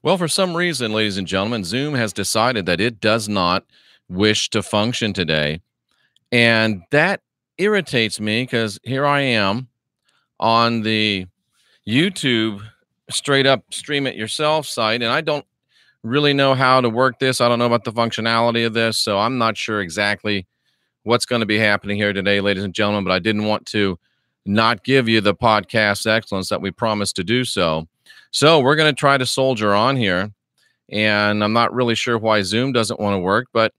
Well, for some reason, ladies and gentlemen, Zoom has decided that it does not wish to function today. And that irritates me because here I am on the YouTube straight up stream it yourself site, and I don't really know how to work this. I don't know about the functionality of this, so I'm not sure exactly what's going to be happening here today, ladies and gentlemen, but I didn't want to not give you the podcast excellence that we promised to do so. So we're going to try to soldier on here, and I'm not really sure why Zoom doesn't want to work, but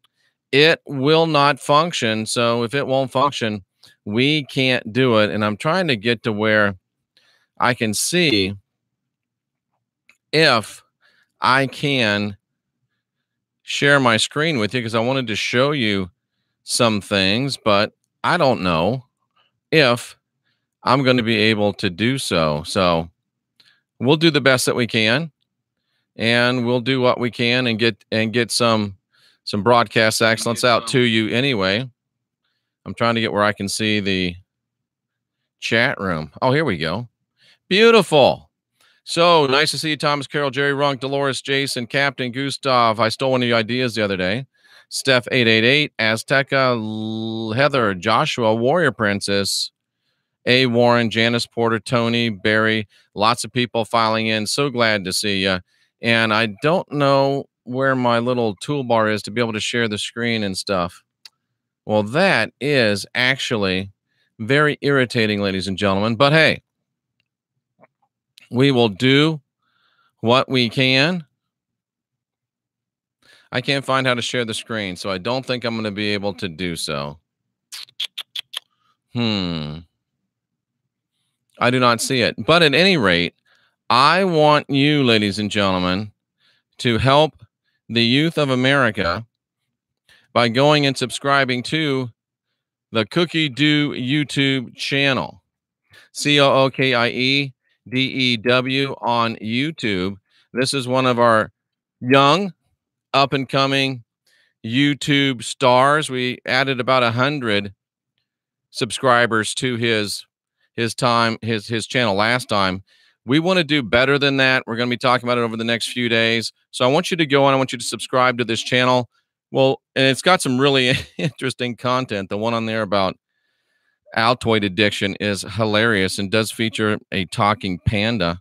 it will not function. So if it won't function, we can't do it. And I'm trying to get to where I can see if I can share my screen with you because I wanted to show you some things, but I don't know if I'm going to be able to do so. So we'll do the best that we can, and we'll do what we can and get some broadcast excellence out to you anyway. I'm trying to get where I can see the chat room. Oh, here we go. Beautiful. So nice to see you, Thomas Carroll, Jerry Runk, Dolores, Jason, Captain Gustav. I stole one of your ideas the other day. Steph 888, Azteca, Heather, Joshua, Warrior Princess, A. Warren, Janice Porter, Tony, Barry. Lots of people filing in. So glad to see you. And I don't know where my little toolbar is to be able to share the screen and stuff. Well, that is actually very irritating, ladies and gentlemen. But hey, we will do what we can. I can't find how to share the screen, so I don't think I'm going to be able to do so. I do not see it. But at any rate, I want you, ladies and gentlemen, to help the youth of America by going and subscribing to the Cookie Do YouTube channel. COOKIEDEW on YouTube. This is one of our young, up and coming YouTube stars. We added about 100 subscribers to his channel last time. We want to do better than that. We're going to be talking about it over the next few days. So I want you to go on. I want you to subscribe to this channel. Well, and it's got some really interesting content. The one on there about Altoid addiction is hilarious and does feature a talking panda.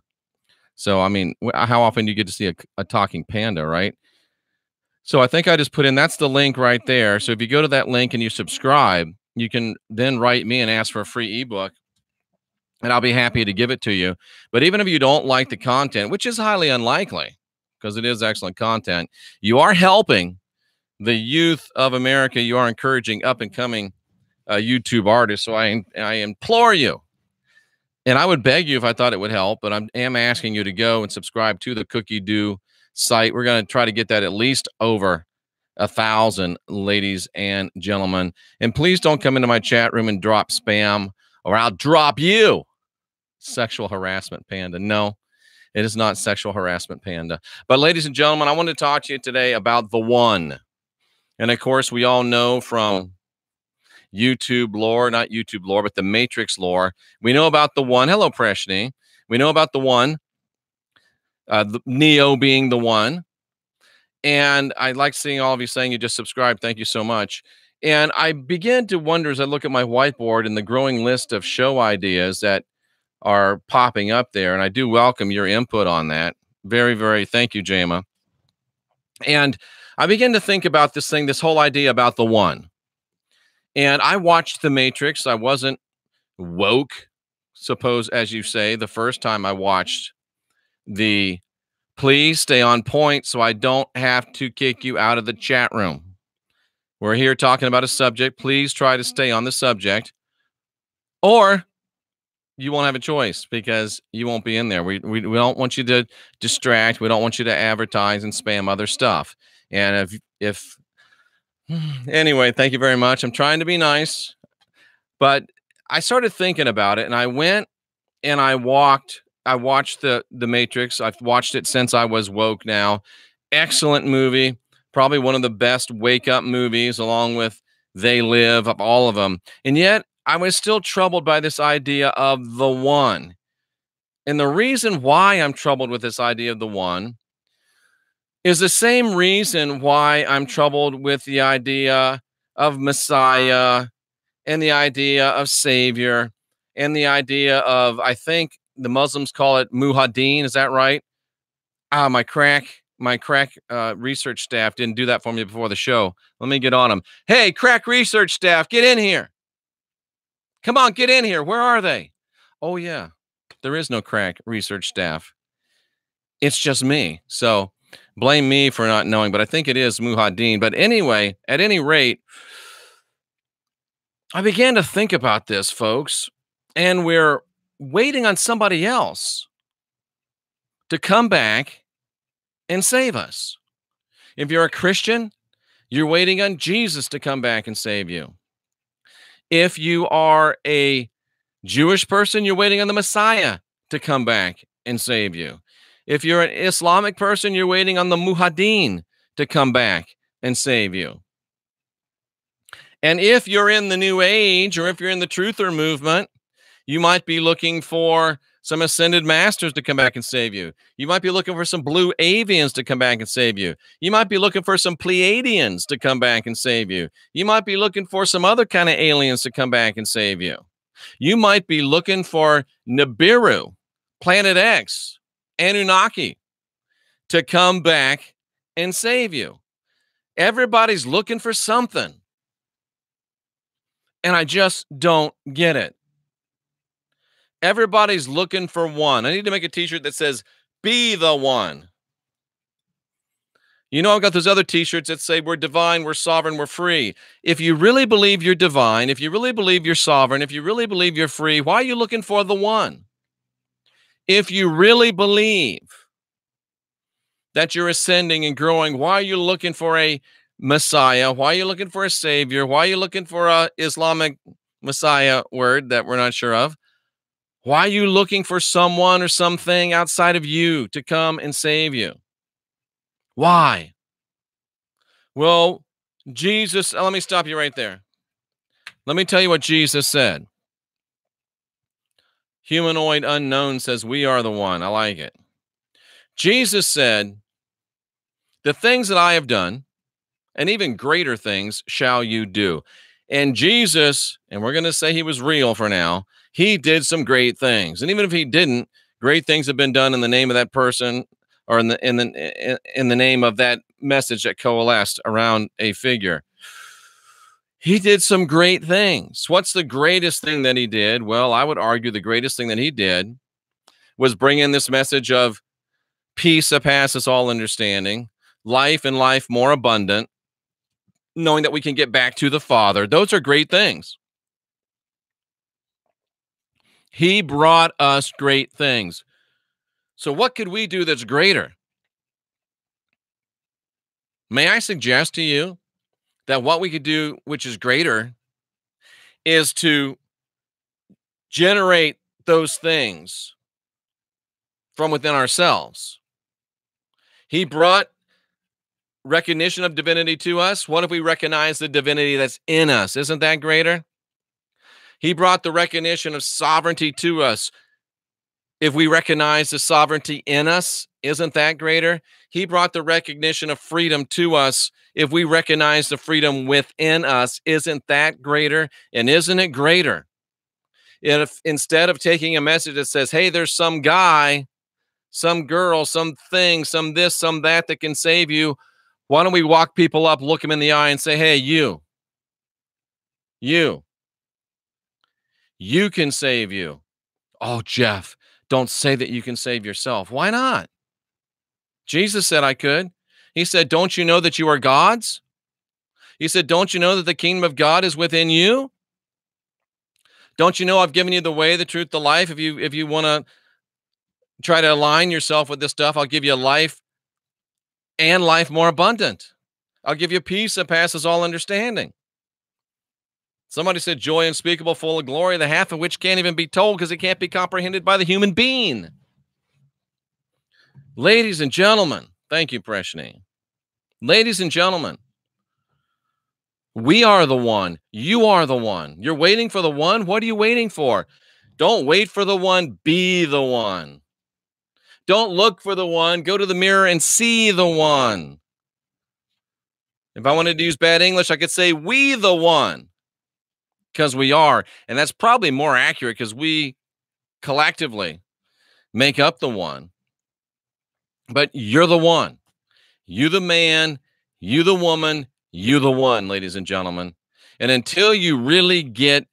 So, I mean, how often do you get to see a talking panda, right? So I think I just put in, that's the link right there. So if you go to that link and you subscribe, you can then write me and ask for a free ebook, and I'll be happy to give it to you. But even if you don't like the content, which is highly unlikely because it is excellent content, you are helping the youth of America. You are encouraging up and coming YouTube artists. So I implore you, and I would beg you if I thought it would help, but I am asking you to go and subscribe to the Cookie Do site. We're going to try to get that at least over 1,000, ladies and gentlemen. And please don't come into my chat room and drop spam, or I'll drop you. Sexual harassment panda. No, it is not sexual harassment panda. But ladies and gentlemen, I want to talk to you today about The One. And of course, we all know from YouTube lore, not YouTube lore, but the Matrix lore, we know about The One. Hello, Preshni. We know about The One, the Neo being the one. And I like seeing all of you saying you just subscribed. Thank you so much. And I began to wonder as I look at my whiteboard and the growing list of show ideas that are popping up there. And I do welcome your input on that. Very, very thank you, Jama. And I began to think about this whole idea about The One. And I watched The Matrix. I wasn't woke, suppose, as you say, the first time I watched the please stay on point so I don't have to kick you out of the chat room. We're here talking about a subject. Please try to stay on the subject, or you won't have a choice because you won't be in there. We don't want you to distract. We don't want you to advertise and spam other stuff. And if anyway, thank you very much. I'm trying to be nice, but I started thinking about it, and I went and I watched the Matrix. I've watched it since I was woke now. Excellent movie. Probably one of the best wake up movies, along with They Live, of all of them. And yet I was still troubled by this idea of The One. And the reason why I'm troubled with this idea of The One is the same reason why I'm troubled with the idea of Messiah and the idea of Savior and the idea of, I think the Muslims call it Muhaddin. Is that right? My crack research staff didn't do that for me before the show. Let me get on them. Hey, crack research staff, get in here. Come on, get in here. Where are they? Oh, yeah. There is no crack research staff. It's just me. So blame me for not knowing, but I think it is Muhaddin. But anyway, at any rate, I began to think about this, folks, and we're waiting on somebody else to come back and save us. If you're a Christian, you're waiting on Jesus to come back and save you. If you are a Jewish person, you're waiting on the Messiah to come back and save you. If you're an Islamic person, you're waiting on the Muhaddin to come back and save you. And if you're in the New Age, or if you're in the Truther movement, you might be looking for some ascended masters to come back and save you. You might be looking for some blue avians to come back and save you. You might be looking for some Pleiadians to come back and save you. You might be looking for some other kind of aliens to come back and save you. You might be looking for Nibiru, Planet X, Anunnaki to come back and save you. Everybody's looking for something. And I just don't get it. Everybody's looking for one. I need to make a t-shirt that says, be the one. You know, I've got those other t-shirts that say, we're divine, we're sovereign, we're free. If you really believe you're divine, if you really believe you're sovereign, if you really believe you're free, why are you looking for the one? If you really believe that you're ascending and growing, why are you looking for a Messiah? Why are you looking for a Savior? Why are you looking for a Islamic Messiah word that we're not sure of? Why are you looking for someone or something outside of you to come and save you? Why? Well, Jesus, let me stop you right there. Let me tell you what Jesus said. Humanoid Unknown says, we are the one. I like it. Jesus said, the things that I have done, and even greater things shall you do. And Jesus, and we're going to say he was real for now, he did some great things. And even if he didn't, great things have been done in the name of that person, or in the name of that message that coalesced around a figure. He did some great things. What's the greatest thing that he did? Well, I would argue the greatest thing that he did was bring in this message of peace that passes all understanding, life and life more abundant, knowing that we can get back to the Father. Those are great things. He brought us great things. So what could we do that's greater? May I suggest to you that what we could do, which is greater, is to generate those things from within ourselves. He brought recognition of divinity to us. What if we recognize the divinity that's in us? Isn't that greater? He brought the recognition of sovereignty to us. If we recognize the sovereignty in us, isn't that greater? He brought the recognition of freedom to us. If we recognize the freedom within us, isn't that greater? And isn't it greater if instead of taking a message that says, hey, there's some guy, some girl, some thing, some this, some that can save you, why don't we walk people up, look them in the eye and say, hey, you can save you. Oh, Jeff, don't say that you can save yourself. Why not? Jesus said I could. He said, don't you know that you are God's? He said, don't you know that the kingdom of God is within you? Don't you know I've given you the way, the truth, the life? If you want to try to align yourself with this stuff, I'll give you life and life more abundant. I'll give you peace that passes all understanding. Somebody said joy unspeakable, full of glory, the half of which can't even be told because it can't be comprehended by the human being. Ladies and gentlemen, thank you, Preshni. Ladies and gentlemen, we are the one. You are the one. You're waiting for the one. What are you waiting for? Don't wait for the one. Be the one. Don't look for the one. Go to the mirror and see the one. If I wanted to use bad English, I could say we the one, because we are. And that's probably more accurate because we collectively make up the one. But you're the one. You the man, you the woman, you the one, ladies and gentlemen. And until you really get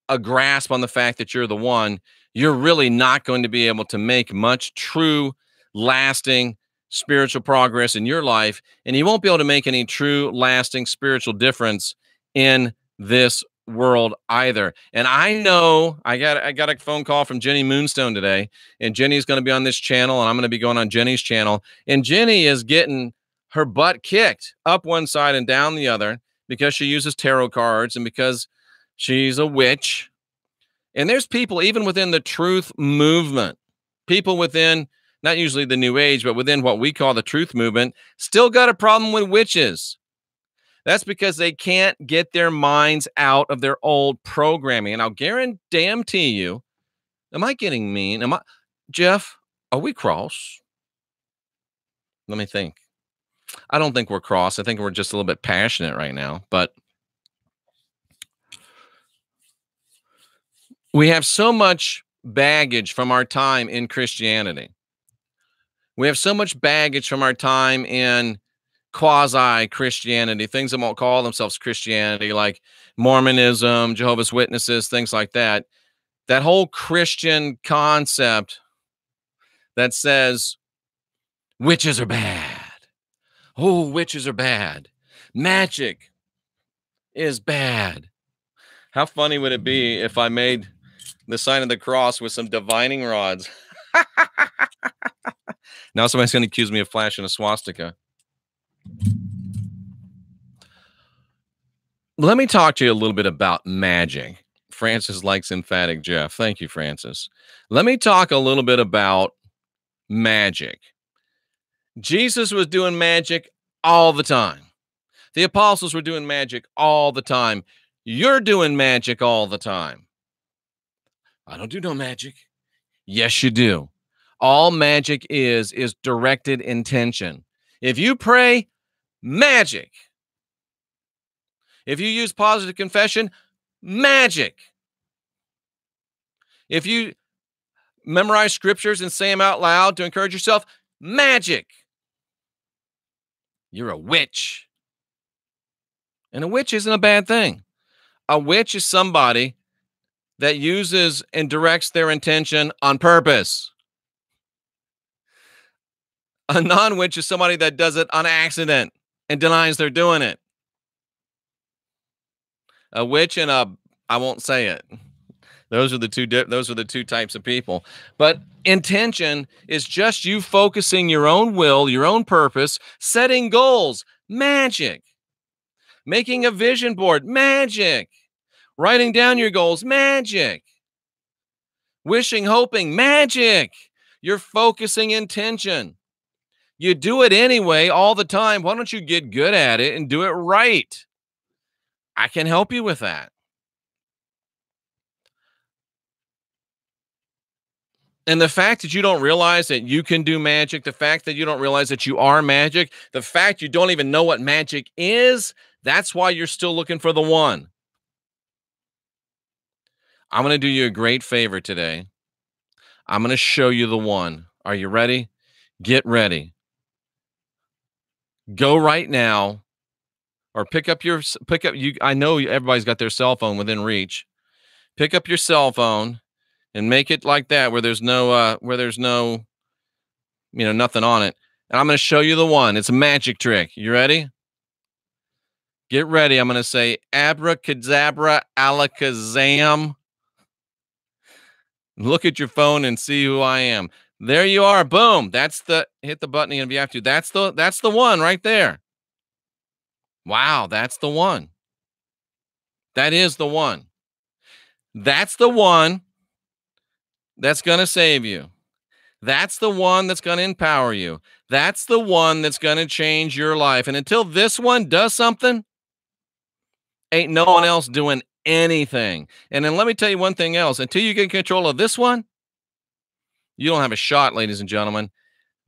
a grasp on the fact that you're the one, you're really not going to be able to make much true, lasting spiritual progress in your life. And you won't be able to make any true, lasting spiritual difference in this world either. And I know I got a phone call from Jenny Moonstone today, and Jenny's going to be on this channel, and I'm going to be going on Jenny's channel. And Jenny is getting her butt kicked up one side and down the other because she uses tarot cards and because she's a witch. And there's people even within the truth movement, people within not usually the New Age, but within what we call the truth movement, still got a problem with witches. That's because they can't get their minds out of their old programming. And I'll guarantee you, am I getting mean? Jeff, are we cross? Let me think. I don't think we're cross. I think we're just a little bit passionate right now, but we have so much baggage from our time in Christianity. We have so much baggage from our time in quasi-Christianity, things that won't call themselves Christianity, like Mormonism, Jehovah's Witnesses, things like that. That whole Christian concept that says witches are bad. Oh, witches are bad. Magic is bad. How funny would it be if I made the sign of the cross with some divining rods? Now somebody's going to accuse me of flashing a swastika. Let me talk to you a little bit about magic. Francis likes emphatic Jeff. Thank you, Francis. Let me talk a little bit about magic. Jesus was doing magic all the time. The apostles were doing magic all the time. You're doing magic all the time. I don't do no magic. Yes, you do. All magic is directed intention. If you pray, magic. If you use positive confession, magic. If you memorize scriptures and say them out loud to encourage yourself, magic. You're a witch. And a witch isn't a bad thing. A witch is somebody that uses and directs their intention on purpose. A non-witch is somebody that does it on accident and denies they're doing it. A witch and I won't say it. Those are the two types of people. But intention is just you focusing your own will, your own purpose, setting goals, magic. Making a vision board, magic. Writing down your goals, magic. Wishing, hoping, magic. You're focusing intention. You do it anyway all the time. Why don't you get good at it and do it right? I can help you with that. And the fact that you don't realize that you can do magic, the fact that you don't realize that you are magic, the fact you don't even know what magic is, that's why you're still looking for the one. I'm going to do you a great favor today. I'm going to show you the one. Are you ready? Get ready. Go right now, or pick up you. I know everybody's got their cell phone within reach. Pick up your cell phone and make it like that, where there's no, nothing on it. And I'm going to show you the one. It's a magic trick. You ready? Get ready. I'm going to say abracadabra, alakazam. Look at your phone and see who I am. There you are. Boom. Hit the button if you have to. That's the one right there. Wow. That's the one. That is the one. That's the one that's going to save you. That's the one that's going to empower you. That's the one that's going to change your life. And until this one does something, ain't no one else doing anything. And then let me tell you one thing else. Until you get control of this one, You don't have a shot, ladies and gentlemen.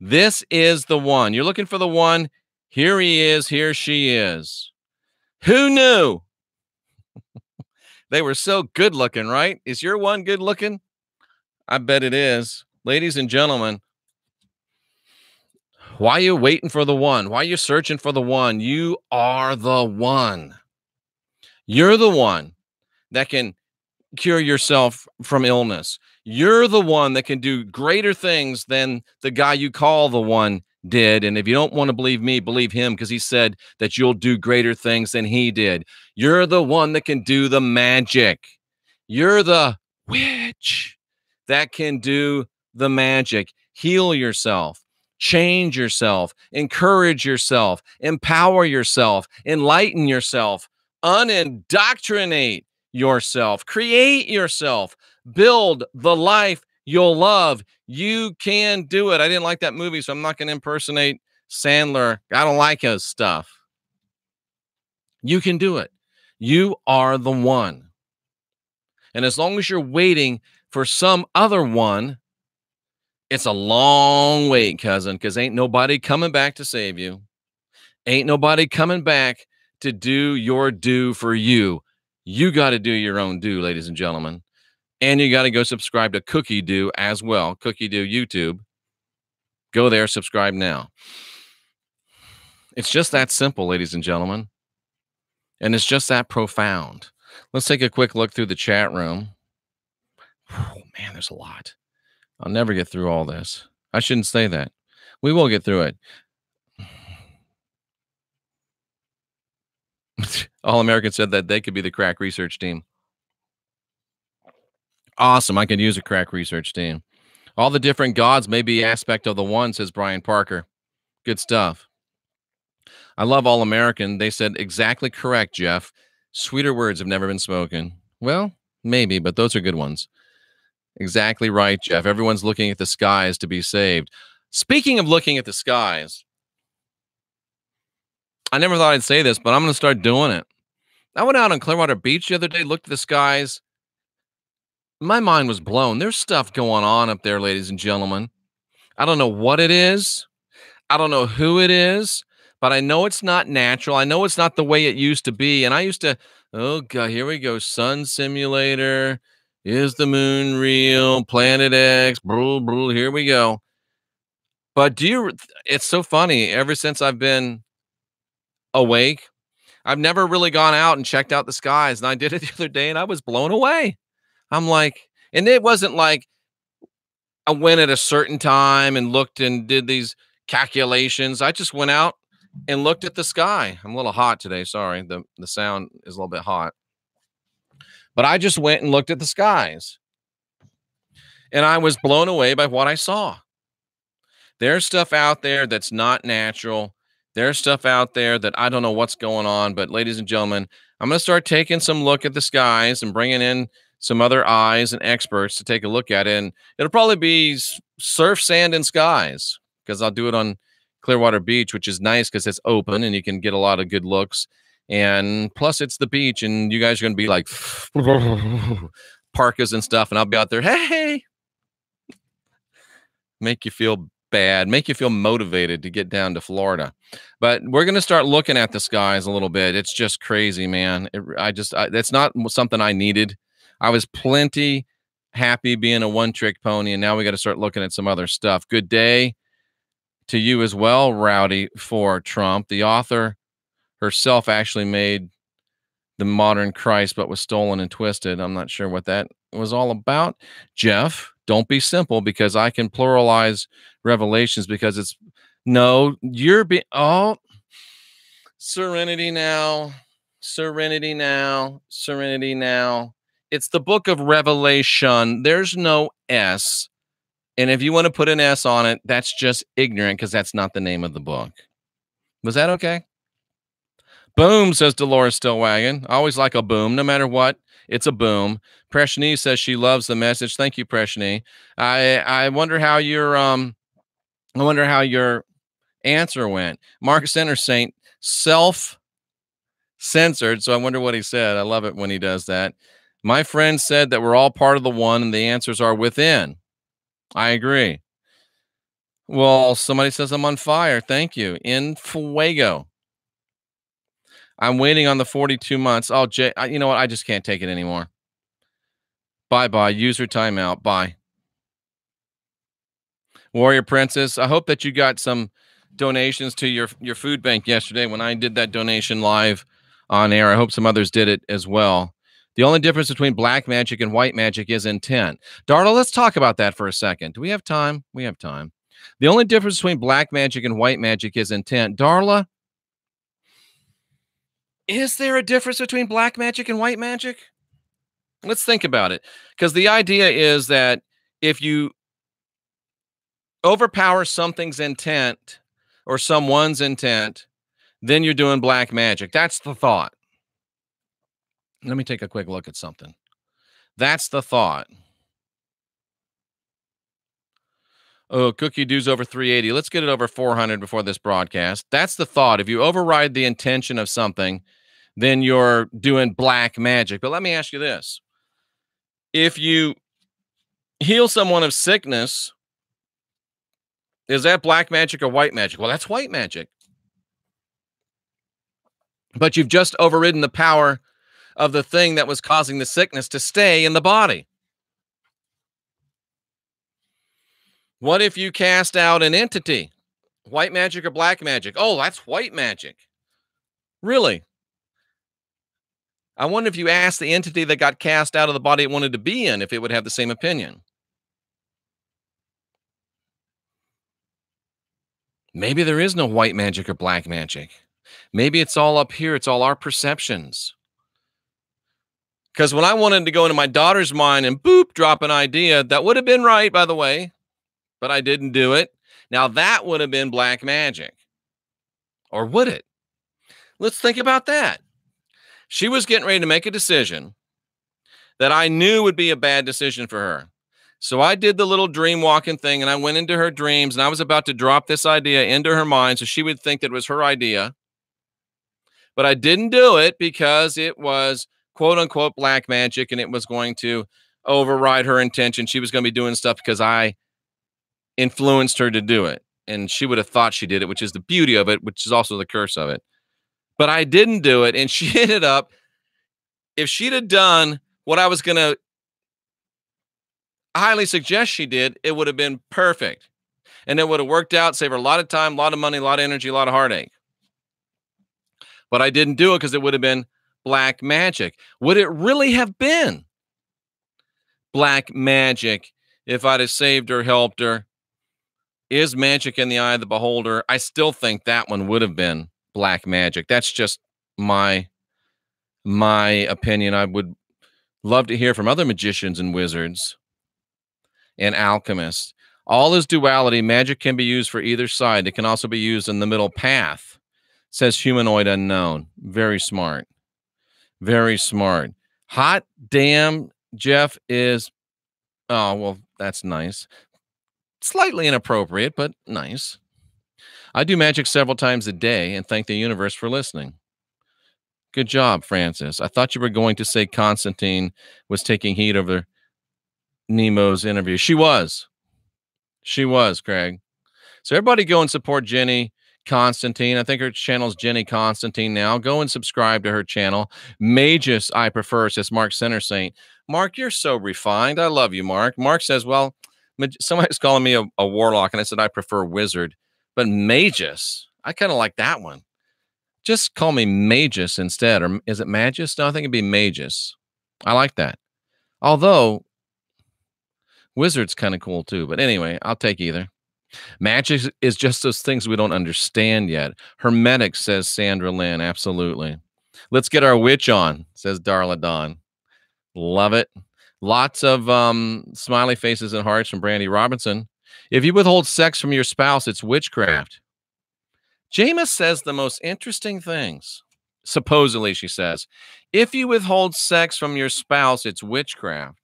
This is the one. You're looking for the one. Here he is. Here she is. Who knew? They were so good looking, right? Is your one good looking? I bet it is. Ladies and gentlemen, why are you waiting for the one? Why are you searching for the one? You are the one. You're the one that can cure yourself from illness. You're the one that can do greater things than the guy you call the one did. And if you don't want to believe me, believe him, because he said that you'll do greater things than he did. You're the one that can do the magic. You're the witch that can do the magic. Heal yourself, change yourself, encourage yourself, empower yourself, enlighten yourself, unindoctrinate yourself, create yourself, build the life you'll love. You can do it. I didn't like that movie, so I'm not going to impersonate Sandler. I don't like his stuff. You can do it. You are the one. And as long as you're waiting for some other one, it's a long wait, cousin, because ain't nobody coming back to save you. Ain't nobody coming back to do your due for you. You got to do your own due, ladies and gentlemen. And you got to go subscribe to Cookie Do as well. Cookie Do YouTube. Go there, subscribe now. It's just that simple, ladies and gentlemen. And it's just that profound. Let's take a quick look through the chat room. Oh, man, there's a lot. I'll never get through all this. I shouldn't say that. We will get through it. All Americans said that they could be the crack research team. Awesome. I could use a crack research team. All the different gods may be aspect of the one, says Brian Parker. Good stuff. I love All American. They said exactly correct, Jeff. Sweeter words have never been spoken. Well, maybe, but those are good ones. Exactly right, Jeff. Everyone's looking at the skies to be saved. Speaking of looking at the skies, I never thought I'd say this, but I'm going to start doing it. I went out on Clearwater Beach the other day, looked at the skies. My mind was blown. There's stuff going on up there, ladies and gentlemen. I don't know what it is. I don't know who it is, but I know it's not natural. I know it's not the way it used to be. And I used to, oh God, here we go. Sun simulator. Is the moon real? Planet X. Brule, brule, here we go. But it's so funny. Ever since I've been awake, I've never really gone out and checked out the skies. And I did it the other day and I was blown away. I'm like, and it wasn't like I went at a certain time and looked and did these calculations. I just went out and looked at the sky. I'm a little hot today. Sorry. The sound is a little bit hot. But I just went and looked at the skies. And I was blown away by what I saw. There's stuff out there that's not natural. There's stuff out there that I don't know what's going on. But ladies and gentlemen, I'm going to start taking some look at the skies and bringing in some other eyes and experts to take a look at it. And it'll probably be surf, sand, and skies, because I'll do it on Clearwater Beach, which is nice because it's open and you can get a lot of good looks. And plus it's the beach and you guys are going to be like parkas and stuff. And I'll be out there, hey, make you feel bad, make you feel motivated to get down to Florida. But we're going to start looking at the skies a little bit. It's just crazy, man. That's not something I needed. I was plenty happy being a one-trick pony, and now we got to start looking at some other stuff. Good day to you as well, Rowdy for Trump. The author herself actually made the modern Christ, but was stolen and twisted. I'm not sure what that was all about. Jeff, don't be simple, because I can pluralize revelations, because it's no, you're being, oh, serenity now, serenity now, serenity now. It's the book of Revelation. There's no S. And if you want to put an S on it, that's just ignorant, because that's not the name of the book. Was that okay? Boom, says Dolores Stillwagon. I always like a boom, no matter what. It's a boom. Preshni says she loves the message. Thank you, Preshni. I wonder how your answer went. Mark Center Saint self-censored, so I wonder what he said. I love it when he does that. My friend said that we're all part of the one and the answers are within. I agree. Well, somebody says I'm on fire. Thank you. In fuego. I'm waiting on the 42 months. Oh, Jay, you know what? I just can't take it anymore. Bye-bye. User timeout. Bye. Warrior Princess, I hope that you got some donations to your food bank yesterday when I did that donation live on air. I hope some others did it as well. The only difference between black magic and white magic is intent. Darla, let's talk about that for a second. Do we have time? We have time. The only difference between black magic and white magic is intent. Darla, is there a difference between black magic and white magic? Let's think about it. Because the idea is that if you overpower something's intent or someone's intent, then you're doing black magic. That's the thought. Let me take a quick look at something. That's the thought. Oh, Cookie Doo's over 380. Let's get it over 400 before this broadcast. That's the thought. If you override the intention of something, then you're doing black magic. But let me ask you this. If you heal someone of sickness, is that black magic or white magic? Well, that's white magic. But you've just overridden the power of the thing that was causing the sickness to stay in the body. What if you cast out an entity? White magic or black magic? Oh, that's white magic. Really? I wonder if you asked the entity that got cast out of the body it wanted to be in, if it would have the same opinion. Maybe there is no white magic or black magic. Maybe it's all up here. It's all our perceptions. Because when I wanted to go into my daughter's mind and boop, drop an idea, that would have been right, by the way, but I didn't do it. Now that would have been black magic. Or would it? Let's think about that. She was getting ready to make a decision that I knew would be a bad decision for her. So I did the little dream walking thing and I went into her dreams and I was about to drop this idea into her mind so she would think that it was her idea. But I didn't do it because it was quote unquote black magic and it was going to override her intention. She was going to be doing stuff because I influenced her to do it. And she would have thought she did it, which is the beauty of it, which is also the curse of it. But I didn't do it. And she ended up, if she'd have done what I was going to highly suggest she did, it would have been perfect. And it would have worked out, save her a lot of time, a lot of money, a lot of energy, a lot of heartache. But I didn't do it because it would have been black magic. Would it really have been black magic if I'd have saved her, helped her? Is magic in the eye of the beholder? I still think that one would have been black magic. That's just my opinion. I would love to hear from other magicians and wizards and alchemists. All is duality. Magic can be used for either side. It can also be used in the middle path, says Humanoid Unknown. Very smart. Very smart. Hot damn, Jeff is, oh, well, that's nice. Slightly inappropriate, but nice. I do magic several times a day and thank the universe for listening. Good job, Francis. I thought you were going to say Constantine was taking heat over Nemo's interview. She was. She was, Craig. So everybody go and support Jenny Constantine. I think her channel's Jenny Constantine now. Go and subscribe to her channel. Magus, I prefer, says Mark Center Saint. Mark, you're so refined. I love you, Mark. Mark says, well, somebody's calling me a warlock, and I said I prefer wizard. But Magus, I kind of like that one. Just call me Magus instead. Or is it Magus? No, I think it'd be Magus. I like that. Although wizard's kind of cool too. But anyway, I'll take either. Magic is just those things we don't understand yet. Hermetic, says Sandra Lynn. Absolutely. Let's get our witch on, says Darla Dawn. Love it. Lots of smiley faces and hearts from Brandy Robinson. If you withhold sex from your spouse, it's witchcraft. Jameis says the most interesting things. Supposedly, she says, if you withhold sex from your spouse, it's witchcraft.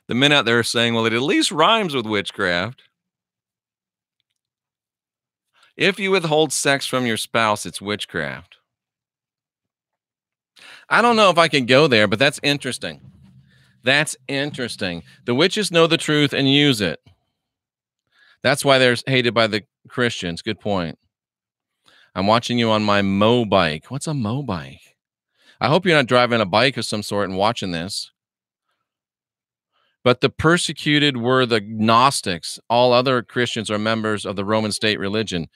The men out there are saying, well, it at least rhymes with witchcraft. If you withhold sex from your spouse, it's witchcraft. I don't know if I can go there, but that's interesting. That's interesting. The witches know the truth and use it. That's why they're hated by the Christians. Good point. I'm watching you on my Mobike. What's a Mobike? I hope you're not driving a bike of some sort and watching this. But the persecuted were the Gnostics. All other Christians are members of the Roman state religion.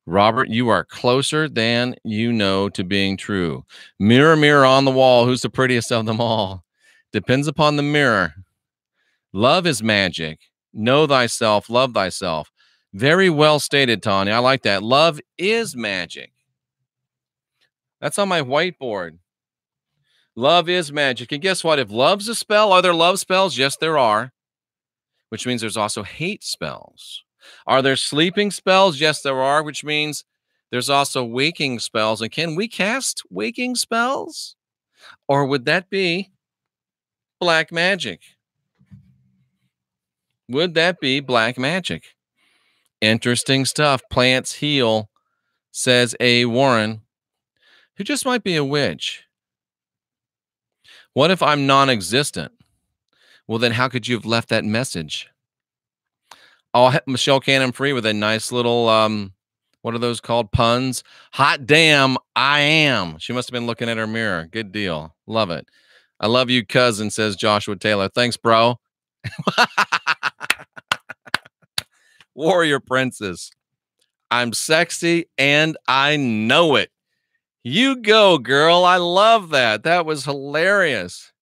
Robert, you are closer than you know to being true. Mirror, mirror on the wall, who's the prettiest of them all? Depends upon the mirror. Love is magic. Know thyself, love thyself. Very well stated, Tanya. I like that. Love is magic. That's on my whiteboard. Love is magic. And guess what? If love's a spell, are there love spells? Yes, there are, which means there's also hate spells. Are there sleeping spells? Yes, there are, which means there's also waking spells. And can we cast waking spells? Or would that be black magic? Would that be black magic? Interesting stuff. Plants heal, says A. Warren, who just might be a witch. What if I'm non-existent? Well, then how could you have left that message? I'll hit Michelle Cannon free with a nice little, what are those called? Puns. Hot damn, I am. She must have been looking at her mirror. Good deal. Love it. I love you, cousin, says Joshua Taylor. Thanks, bro. Warrior Princess. I'm sexy and I know it. You go, girl. I love that. That was hilarious.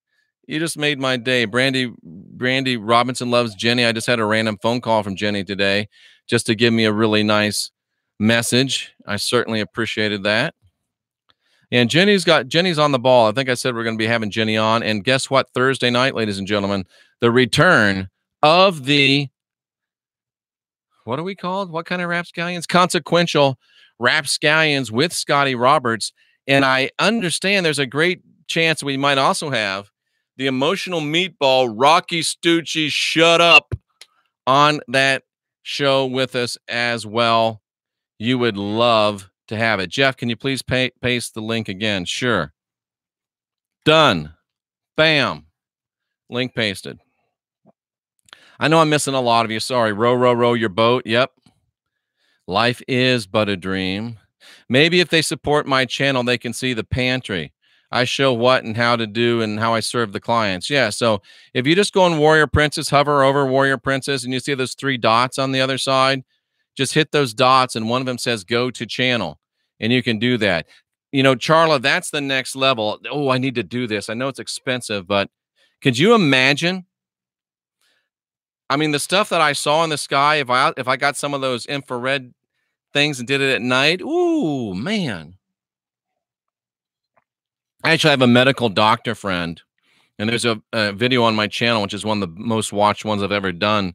You just made my day. Brandy Robinson loves Jenny. I just had a random phone call from Jenny today just to give me a really nice message. I certainly appreciated that. And Jenny's on the ball. I think I said we're going to be having Jenny on. And guess what? Thursday night, ladies and gentlemen, the return of the, what are we called? What kind of rapscallions? Consequential rapscallions with Scotty Roberts. And I understand there's a great chance we might also have the emotional meatball, Rocky Stucci, shut up, on that show with us as well. You would love to have it. Jeff, can you please paste the link again? Sure. Done. Bam. Link pasted. I know I'm missing a lot of you. Sorry. Row, row, row your boat. Yep. Life is but a dream. Maybe if they support my channel, they can see the pantry. I show what and how to do and how I serve the clients. Yeah. So if you just go on Warrior Princess, hover over Warrior Princess, and you see those 3 dots on the other side, just hit those dots, and one of them says go to channel, and you can do that. You know, Charla, that's the next level. Oh, I need to do this. I know it's expensive, but could you imagine? I mean, the stuff that I saw in the sky, if I got some of those infrared things and did it at night, ooh, man. I actually have a medical doctor friend, and there's a video on my channel, which is one of the most watched ones I've ever done,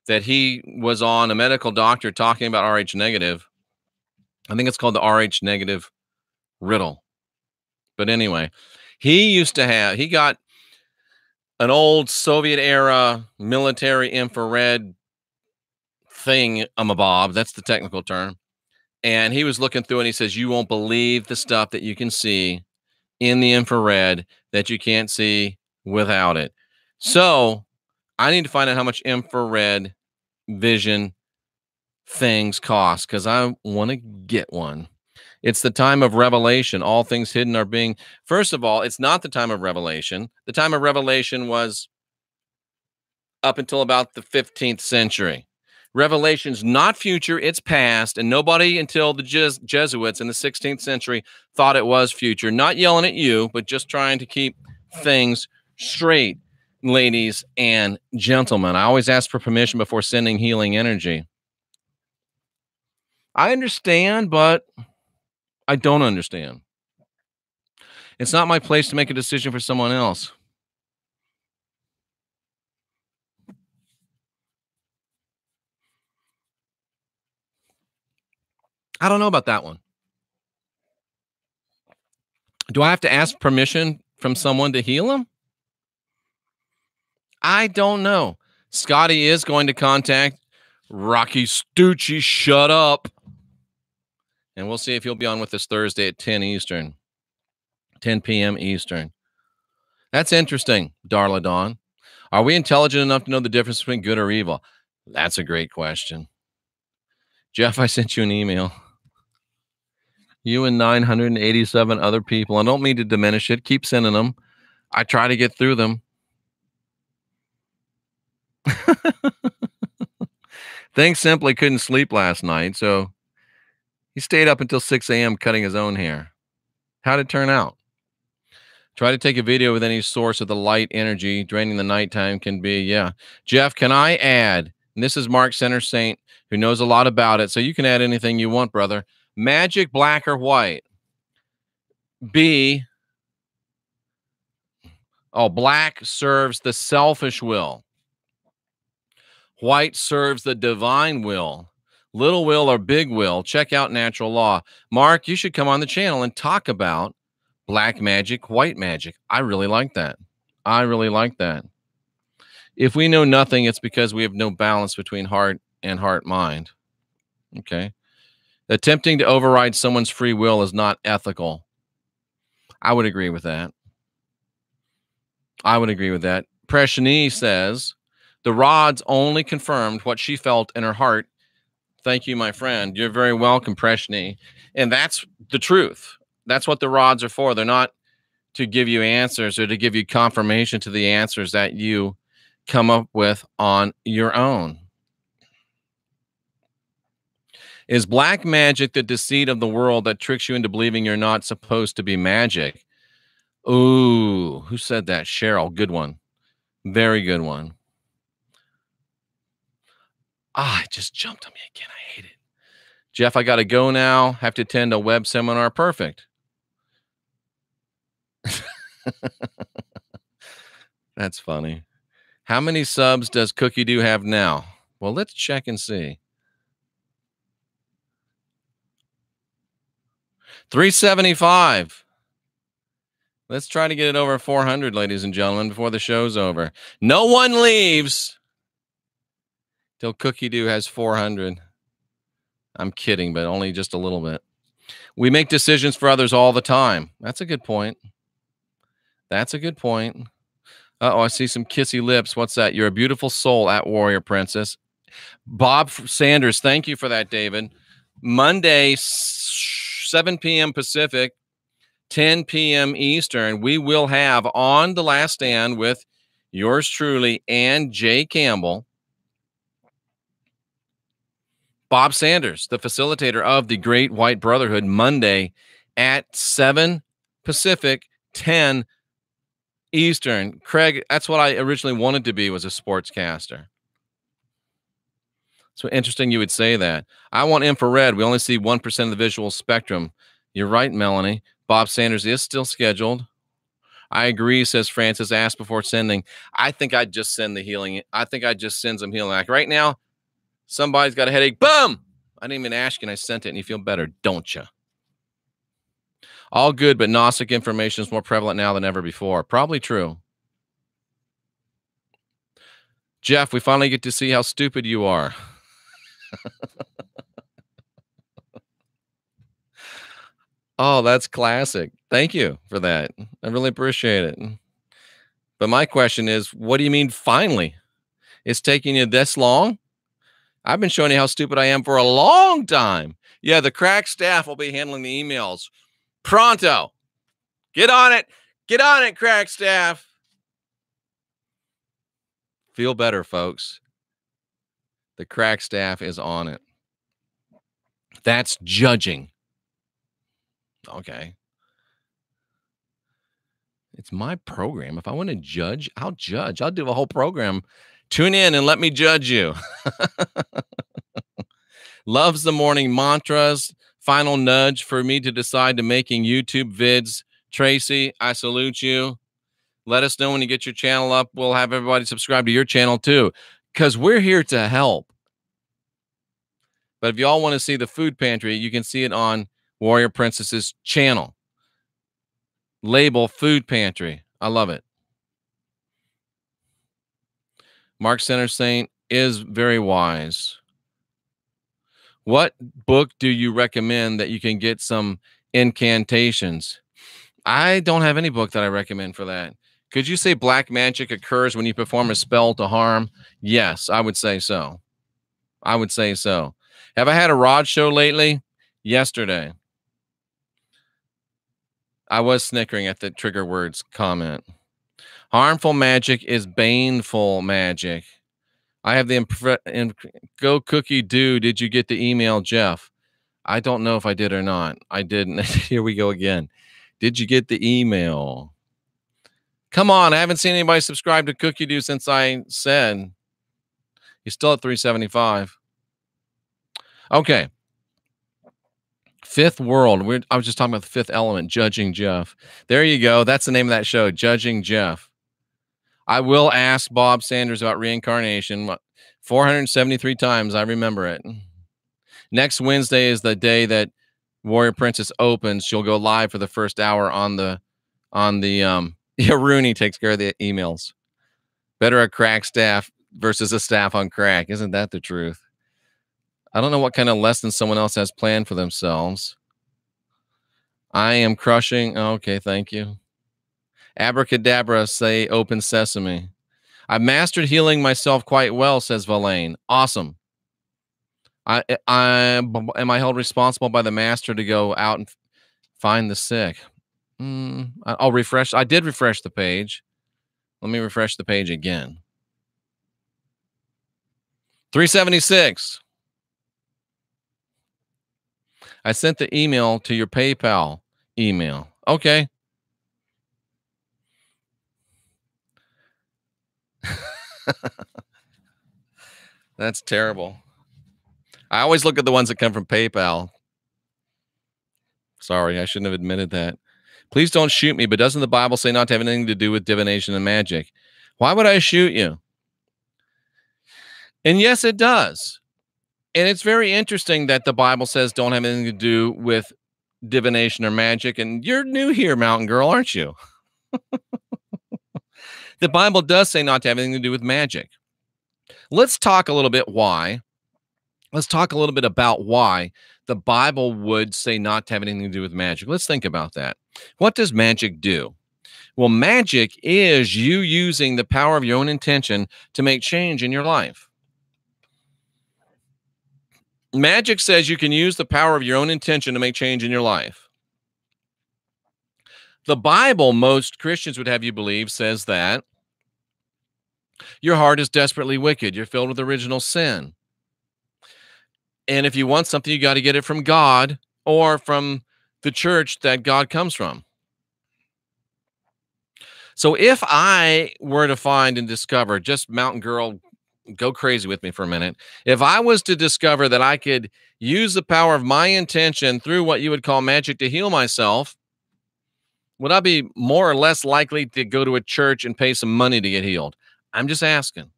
that he was on, a medical doctor talking about Rh negative. I think it's called the Rh negative riddle. But anyway, he got an old Soviet era military infrared thing, bob. That's the technical term. And he was looking through and he says, you won't believe the stuff that you can see in the infrared that you can't see without it. So I need to find out how much infrared vision things cost, because I want to get one. It's the time of revelation. All things hidden are being, first of all, it's not the time of revelation. The time of revelation was up until about the 15th century. Revelation's not future, it's past, and nobody until the Jesuits in the 16th century thought it was future. Not yelling at you, but just trying to keep things straight, ladies and gentlemen. I always ask for permission before sending healing energy. I understand, but I don't understand. It's not my place to make a decision for someone else. I don't know about that one. Do I have to ask permission from someone to heal him? I don't know. Scotty is going to contact Rocky Stucci. Shut up. And we'll see if he'll be on with us Thursday at 10 Eastern. 10 p.m. Eastern. That's interesting, Darla Dawn. Are we intelligent enough to know the difference between good or evil? That's a great question. Jeff, I sent you an email. You and 987 other people. I don't mean to diminish it. Keep sending them. I try to get through them. Things simply couldn't sleep last night, so he stayed up until 6 a.m. cutting his own hair. How'd it turn out? Try to take a video with any source of the light energy draining the nighttime can be, yeah. Jeff, can I add? And this is Mark Center Saint, who knows a lot about it, so you can add anything you want, brother. Magic, black or white? B. Oh, black serves the selfish will. White serves the divine will. Little will or big will. Check out natural law. Mark, you should come on the channel and talk about black magic, white magic. I really like that. I really like that. If we know nothing, it's because we have no balance between heart and heart mind. Okay. Attempting to override someone's free will is not ethical. I would agree with that. I would agree with that. Prashni says, the rods only confirmed what she felt in her heart. Thank you, my friend. You're very welcome, Prashni. And that's the truth. That's what the rods are for. They're not to give you answers or to give you confirmation to the answers that you come up with on your own. Is black magic the deceit of the world that tricks you into believing you're not supposed to be magic? Ooh, who said that? Cheryl, good one. Very good one. It just jumped on me again. I hate it. Jeff, I got to go now. Have to attend a web seminar. Perfect. That's funny. How many subs does Cookie Doo have now? Well, let's check and see. 375. Let's try to get it over 400, ladies and gentlemen, before the show's over. No one leaves till Cookie Doo has 400. I'm kidding, but only just a little bit. We make decisions for others all the time. That's a good point. That's a good point. Uh-oh, I see some kissy lips. What's that? You're a beautiful soul at Warrior Princess. Bob Sanders, thank you for that, David. Monday, 7 p.m. Pacific, 10 p.m. Eastern, we will have on The Last Stand with yours truly and Jay Campbell, Bob Sanders, the facilitator of the Great White Brotherhood, Monday at 7 Pacific, 10 Eastern. Craig, that's what I originally wanted to be, was a sportscaster. So interesting you would say that. I want infrared. We only see 1% of the visual spectrum. You're right, Melanie. Bob Sanders is still scheduled. I agree, says Francis. Ask before sending. I think I'd just send the healing. I think I'd just send some healing. Like right now, somebody's got a headache. Boom! I didn't even ask you, and I sent it, and you feel better, don't you? All good, but Gnostic information is more prevalent now than ever before. Probably true. Jeff, we finally get to see how stupid you are. Oh, that's classic. Thank you for that. I really appreciate it. But my question is, what do you mean finally? It's taking you this long? I've been showing you how stupid I am for a long time. Yeah, the crack staff will be handling the emails. Pronto. Get on it. Get on it, crack staff. Feel better, folks. The crack staff is on it. That's judging. Okay. It's my program. If I want to judge, I'll judge. I'll do a whole program. Tune in and let me judge you. Loves the morning mantras. Final nudge for me to decide to making YouTube vids. Tracy, I salute you. Let us know when you get your channel up. We'll have everybody subscribe to your channel too, because we're here to help. But if you all want to see the food pantry, you can see it on Warrior Princess's channel. Label food pantry. I love it. Mark Center Saint is very wise. What book do you recommend that you can get some incantations? I don't have any book that I recommend for that. Could you say black magic occurs when you perform a spell to harm? Yes, I would say so. I would say so. Have I had a Rod show lately? Yesterday. I was snickering at the trigger words comment. Harmful magic is baneful magic. I have the Go Cookie Do. Did you get the email, Jeff? I don't know if I did or not. I didn't. Here we go again. Did you get the email? Come on. I haven't seen anybody subscribe to Cookie Do since I said. He's still at 375. Okay. Fifth World. I was just talking about the Fifth Element, Judging Jeff. There you go. That's the name of that show, Judging Jeff. I will ask Bob Sanders about reincarnation 473 times. I remember it. Next Wednesday is the day that Warrior Princess opens. She'll go live for the first hour on the yeah, Rooney takes care of the emails. Better a crack staff versus a staff on crack. Isn't that the truth? I don't know what kind of lesson someone else has planned for themselves. I am crushing. Okay, thank you. Abracadabra, say open sesame. I've mastered healing myself quite well, says Valaine. Awesome. Am I held responsible by the master to go out and find the sick? I'll refresh. I did refresh the page. Let me refresh the page again. 376. I sent the email to your PayPal email. Okay. That's terrible. I always look at the ones that come from PayPal. Sorry, I shouldn't have admitted that. Please don't shoot me, but doesn't the Bible say not to have anything to do with divination and magic? Why would I shoot you? And yes, it does. And it's very interesting that the Bible says don't have anything to do with divination or magic. And you're new here, Mountain Girl, aren't you? The Bible does say not to have anything to do with magic. Let's talk a little bit why. Let's talk a little bit about why the Bible would say not to have anything to do with magic. Let's think about that. What does magic do? Well, magic is you using the power of your own intention to make change in your life. Magic says you can use the power of your own intention to make change in your life. The Bible, most Christians would have you believe, says that your heart is desperately wicked. You're filled with original sin. And if you want something, you got to get it from God or from the church that God comes from. So if I were to find and discover, just Mountain Girl, go crazy with me for a minute. If I was to discover that I could use the power of my intention through what you would call magic to heal myself, would I be more or less likely to go to a church and pay some money to get healed? I'm just asking.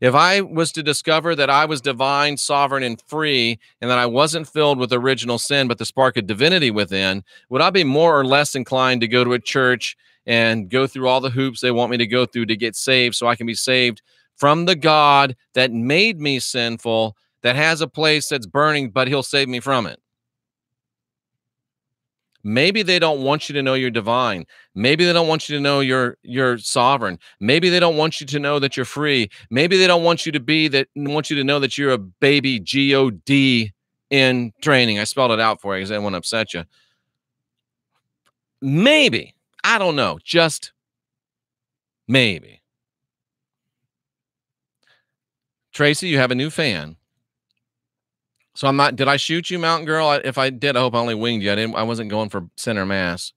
If I was to discover that I was divine, sovereign, and free, and that I wasn't filled with original sin, but the spark of divinity within, would I be more or less inclined to go to a church and go through all the hoops they want me to go through to get saved so I can be saved from the God that made me sinful, that has a place that's burning, but he'll save me from it? Maybe they don't want you to know you're divine. Maybe they don't want you to know you're sovereign. Maybe they don't want you to know that you're free. Maybe they don't want you to know that you're a baby God in training. I spelled it out for you because I didn't want to upset you. Maybe. I don't know. Just maybe. Tracy, you have a new fan. So I'm not, did I shoot you, Mountain Girl? If I did, I hope I only winged you. I wasn't going for center mass.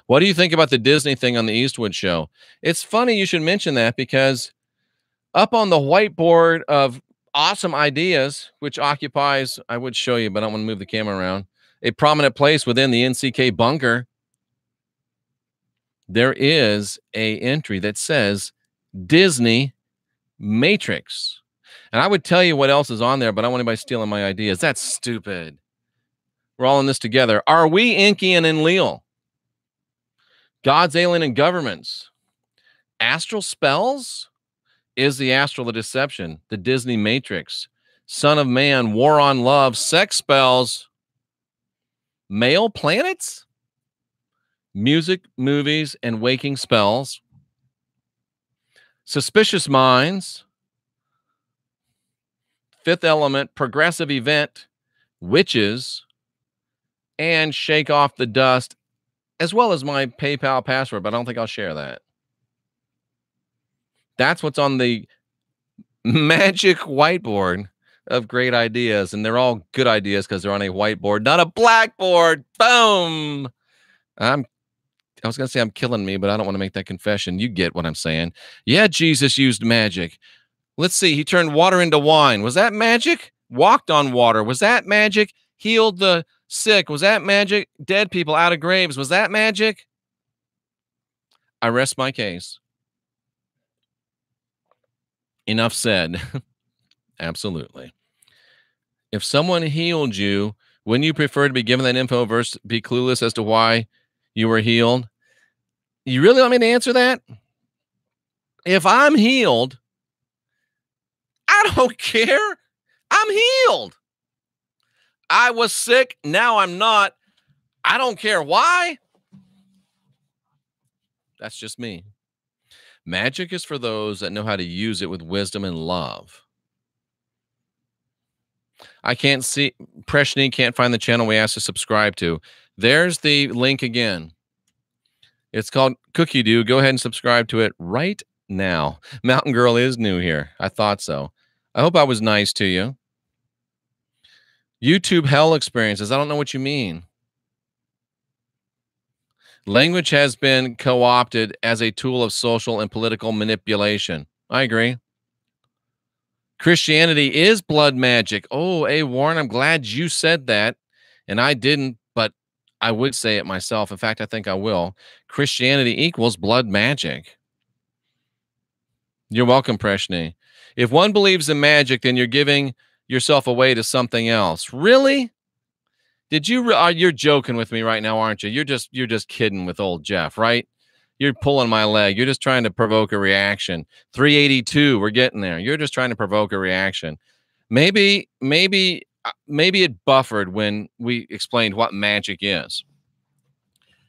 What do you think about the Disney thing on the Eastwood show? It's funny you should mention that because up on the whiteboard of awesome ideas, which occupies, I would show you, but I don't want to move the camera around, a prominent place within the NCK bunker, there is a entry that says Disney Matrix. And I would tell you what else is on there, but I don't want anybody stealing my ideas. That's stupid. We're all in this together. Are we Inky and Enlil? God's alien and governments. Astral spells? Is the astral the deception? The Disney Matrix. Son of Man, war on love, sex spells. Male planets? music, movies, and waking spells, suspicious minds, Fifth Element, progressive event, witches, and shake off the dust, as well as my PayPal password, but I don't think I'll share that. That's what's on the magic whiteboard of great ideas, and they're all good ideas because they're on a whiteboard, not a blackboard. Boom. I was going to say I'm killing me, but I don't want to make that confession. You get what I'm saying. Yeah, Jesus used magic. Let's see. He turned water into wine. Was that magic? Walked on water. Was that magic? Healed the sick. Was that magic? Dead people out of graves. Was that magic? I rest my case. Enough said. Absolutely. If someone healed you, wouldn't you prefer to be given that info versus be clueless as to why you were healed? You really want me to answer that? If I'm healed, I don't care. I'm healed. I was sick. Now I'm not. I don't care why. That's just me. Magic is for those that know how to use it with wisdom and love. I can't see. Preshni can't find the channel we asked to subscribe to. There's the link again. It's called Cookie Doo. Go ahead and subscribe to it right now. Mountain Girl is new here. I thought so. I hope I was nice to you. YouTube hell experiences. I don't know what you mean. Language has been co-opted as a tool of social and political manipulation. I agree. Christianity is blood magic. Oh, hey, Warren, I'm glad you said that. And I didn't, but I would say it myself. In fact, I think I will. Christianity equals blood magic. You're welcome, Preshni. If one believes in magic, then you're giving yourself away to something else. Really? Did you? You're joking with me right now, aren't you? You're just kidding with old Jeff, right? You're pulling my leg. You're just trying to provoke a reaction. 382, we're getting there. You're just trying to provoke a reaction. Maybe it buffered when we explained what magic is.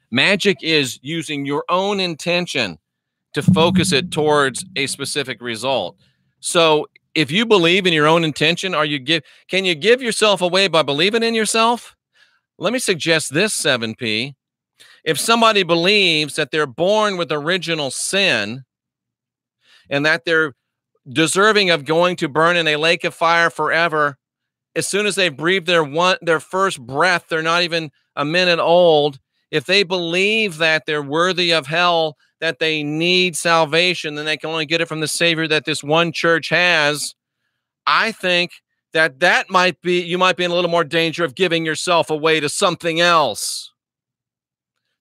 Magic is using your own intention to focus it towards a specific result. So if you believe in your own intention, can you give yourself away by believing in yourself? Let me suggest this, 7P. If somebody believes that they're born with original sin and that they're deserving of going to burn in a lake of fire forever, as soon as they breathe their first breath, they're not even a minute old. If they believe that they're worthy of hell, that they need salvation, then they can only get it from the Savior that this one church has. I think that might be, you might be in a little more danger of giving yourself away to something else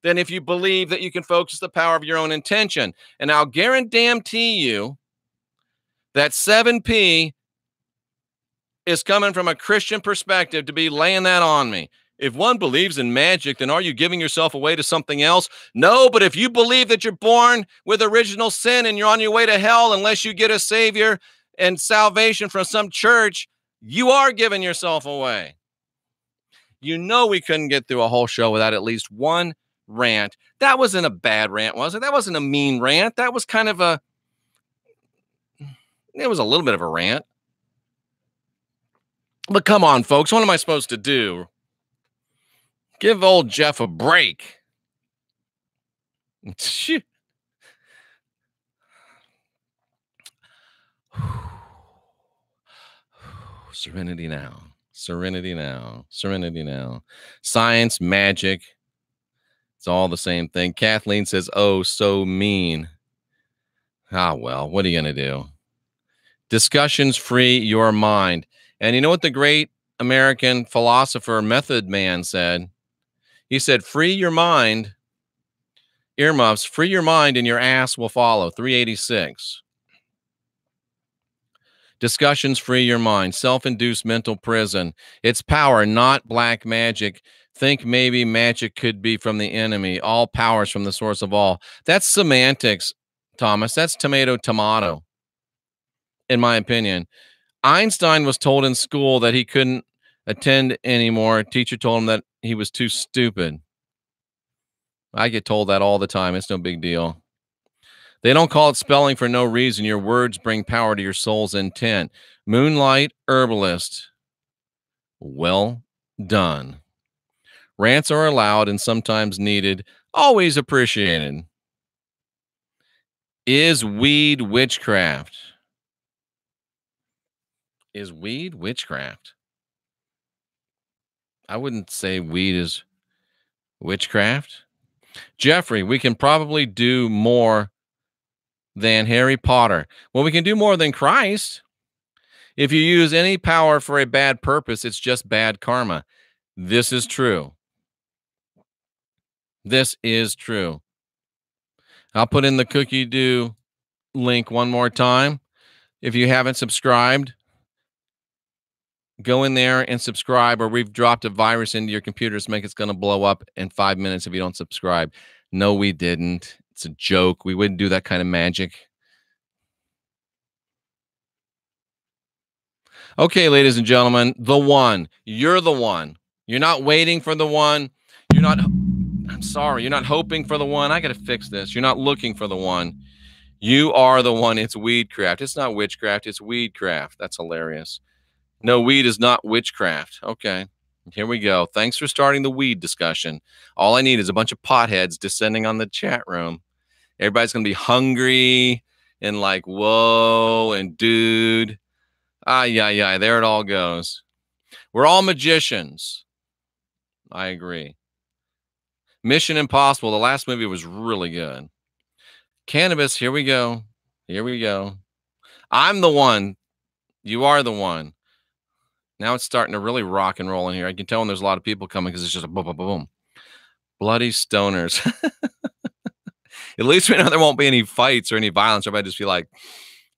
than if you believe that you can focus the power of your own intention. And I'll guarantee you that 7P is coming from a Christian perspective to be laying that on me. If one believes in magic, then are you giving yourself away to something else? No, but if you believe that you're born with original sin and you're on your way to hell unless you get a Savior and salvation from some church, you are giving yourself away. You know we couldn't get through a whole show without at least one rant. That wasn't a bad rant, was it? That wasn't a mean rant. That was kind of it was a little bit of a rant. But come on, folks, what am I supposed to do? Give old Jeff a break. Serenity now. Serenity now. Serenity now. Science, magic. It's all the same thing. Kathleen says, oh, so mean. Ah, well, what are you going to do? Discussions free your mind. And you know what the great American philosopher Method Man said? He said, free your mind, earmuffs, free your mind and your ass will follow. 386. Discussions free your mind. Self-induced mental prison. It's power, not black magic. Think maybe magic could be from the enemy. All powers from the source of all. That's semantics, Thomas. That's tomato, in my opinion. Einstein was told in school that he couldn't attend anymore. A teacher told him that he was too stupid. I get told that all the time. It's no big deal. They don't call it spelling for no reason. Your words bring power to your soul's intent. Moonlight Herbalist. Well done. Rants are allowed and sometimes needed, always appreciated. Is weed witchcraft? Is weed witchcraft? I wouldn't say weed is witchcraft. Jeffrey, we can probably do more than Harry Potter. Well, we can do more than Christ. If you use any power for a bad purpose, it's just bad karma. This is true. This is true. I'll put in the Cookie Do link one more time. If you haven't subscribed, go in there and subscribe, or we've dropped a virus into your computer to make it's going to blow up in 5 minutes if you don't subscribe. No, we didn't. It's a joke. We wouldn't do that kind of magic. Okay, ladies and gentlemen, the one. You're the one. You're not waiting for the one. You're not, I'm sorry, you're not hoping for the one. I got to fix this. You're not looking for the one. You are the one. It's weedcraft. It's not witchcraft. It's weedcraft. That's hilarious. No, weed is not witchcraft. Okay, here we go. Thanks for starting the weed discussion. All I need is a bunch of potheads descending on the chat room. Everybody's going to be hungry and like, whoa, and dude. Yeah. There it all goes. We're all magicians. I agree. Mission Impossible. The last movie was really good. Cannabis. Here we go. Here we go. I'm the one. You are the one. Now it's starting to really rock and roll in here. I can tell when there's a lot of people coming because it's just a boom, boom, boom. Bloody stoners. At least we know there won't be any fights or any violence. Everybody just be like,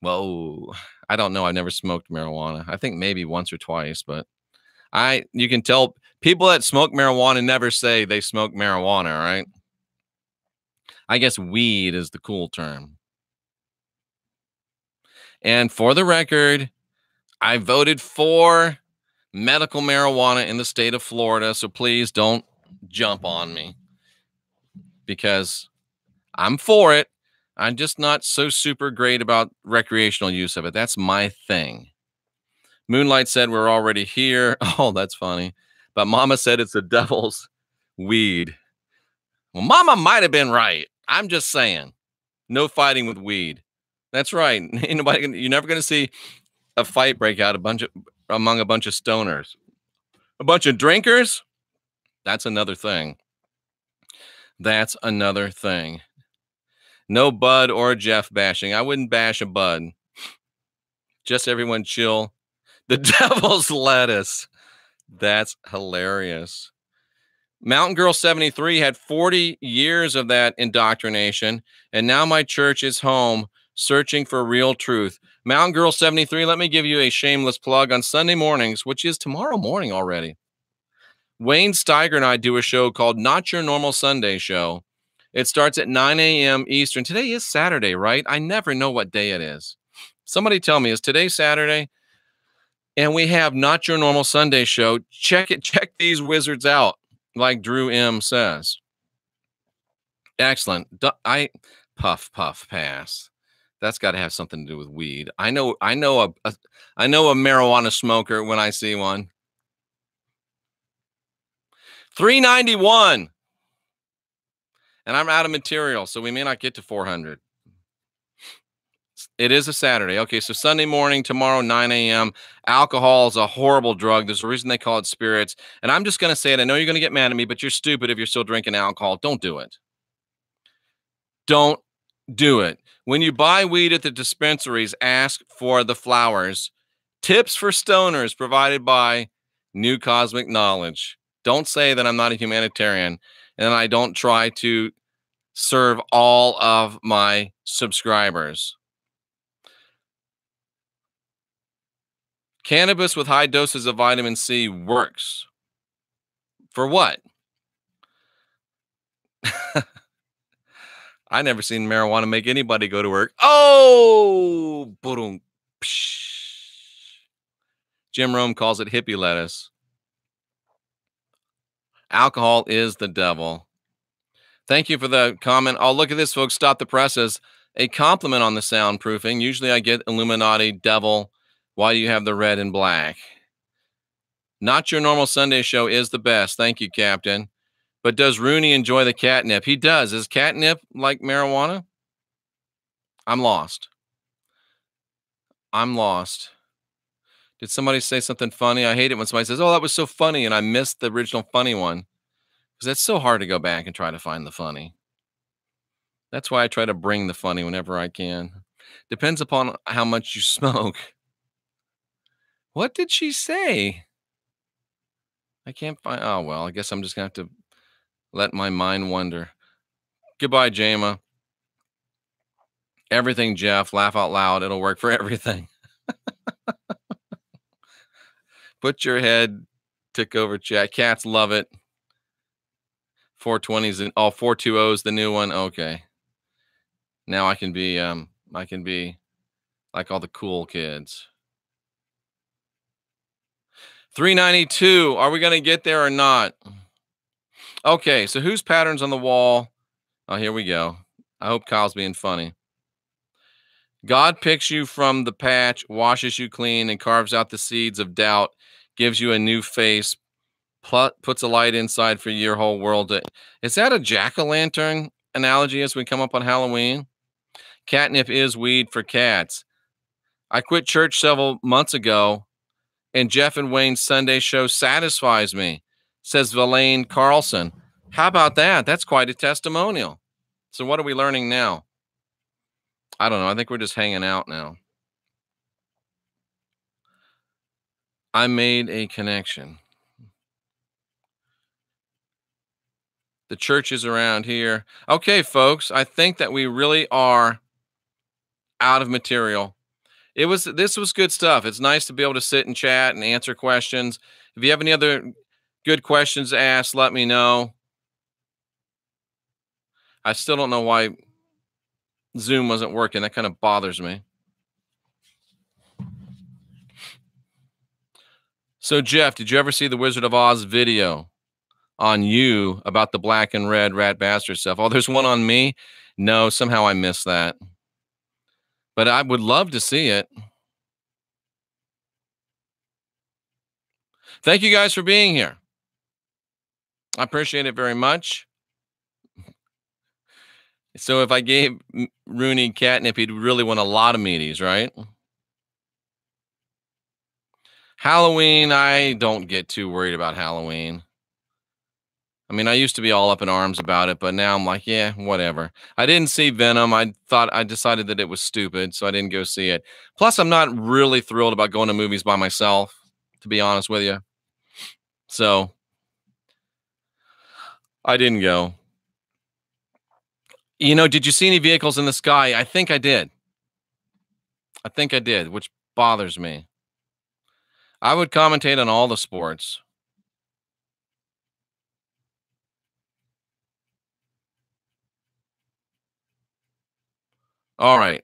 whoa. I don't know. I've never smoked marijuana. I think maybe once or twice, but you can tell people that smoke marijuana never say they smoke marijuana, right? I guess weed is the cool term. And for the record, I voted for medical marijuana in the state of Florida. So please don't jump on me because I'm for it. I'm just not so super great about recreational use of it. That's my thing. Moonlight said we're already here. Oh, that's funny. But Mama said it's the devil's weed. Well, Mama might have been right. I'm just saying. No fighting with weed. That's right. Ain't nobody you're never going to see a fight break out among a bunch of stoners. A bunch of drinkers? That's another thing. That's another thing. No Bud or Jeff bashing. I wouldn't bash a Bud. Just everyone chill. The devil's lettuce. That's hilarious. Mountain Girl 73 had 40 years of that indoctrination, and now my church is home searching for real truth. Mountain Girl 73, let me give you a shameless plug on Sunday mornings, which is tomorrow morning already. Wayne Steiger and I do a show called Not Your Normal Sunday Show. It starts at 9 a.m. Eastern. Today is Saturday, right? I never know what day it is. Somebody tell me, is today Saturday? And we have Not Your Normal Sunday Show. Check these wizards out, like Drew M says. Excellent. Puff pass. That's got to have something to do with weed. I know a marijuana smoker when I see one. $391. And I'm out of material, so we may not get to 400. It is a Saturday. Okay, so Sunday morning, tomorrow, 9 a.m. Alcohol is a horrible drug. There's a reason they call it spirits. And I'm just going to say it. I know you're going to get mad at me, but you're stupid if you're still drinking alcohol. Don't do it. Don't do it. When you buy weed at the dispensaries, ask for the flowers. Tips for stoners provided by New Cosmic Knowledge. Don't say that I'm not a humanitarian and I don't try to serve all of my subscribers. Cannabis with high doses of vitamin C works. For what? I never seen marijuana make anybody go to work. Oh, boom. Jim Rome calls it hippie lettuce. Alcohol is the devil. Thank you for the comment. Oh, look at this, folks. Stop the presses. A compliment on the soundproofing. Usually I get Illuminati, devil. Why do you have the red and black? Not Your Normal Sunday Show is the best. Thank you, Captain. But does Rooney enjoy the catnip? He does. Is catnip like marijuana? I'm lost. I'm lost. Did somebody say something funny? I hate it when somebody says, "Oh, that was so funny," and I missed the original funny one because it's so hard to go back and try to find the funny. That's why I try to bring the funny whenever I can. Depends upon how much you smoke. What did she say? I can't find. Oh, well, I guess I'm just going to have to let my mind wander. Goodbye, Jama. Everything, Jeff. Laugh out loud. It'll work for everything. Put your head, tick over chat. Cats love it. 420s and all 420s, the new one. Okay. Now I can be like all the cool kids. 392. Are we going to get there or not? Okay, so whose pattern's on the wall? Oh, here we go. I hope Kyle's being funny. God picks you from the patch, washes you clean, and carves out the seeds of doubt, gives you a new face, puts a light inside for your whole world. Is that a jack-o'-lantern analogy as we come up on Halloween? Catnip is weed for cats. I quit church several months ago, and Jeff and Wayne's Sunday show satisfies me, says Valaine Carlson. How about that? That's quite a testimonial. So what are we learning now? I don't know. I think we're just hanging out now. I made a connection. The churches around here. Okay, folks, I think that we really are out of material. This was good stuff. It's nice to be able to sit and chat and answer questions. If you have any other good questions to ask, let me know. I still don't know why Zoom wasn't working. That kind of bothers me. So, Jeff, did you ever see the Wizard of Oz video on you about the black and red rat bastard stuff? Oh, there's one on me? No, somehow I missed that. But I would love to see it. Thank you guys for being here. I appreciate it very much. So if I gave Rooney catnip, he'd really want a lot of meaties, right? Halloween, I don't get too worried about Halloween. I mean, I used to be all up in arms about it, but now I'm like, yeah, whatever. I didn't see Venom. I decided that it was stupid, so I didn't go see it. Plus, I'm not really thrilled about going to movies by myself, to be honest with you. So I didn't go. You know, did you see any vehicles in the sky? I think I did. Which bothers me. I would commentate on all the sports. All right.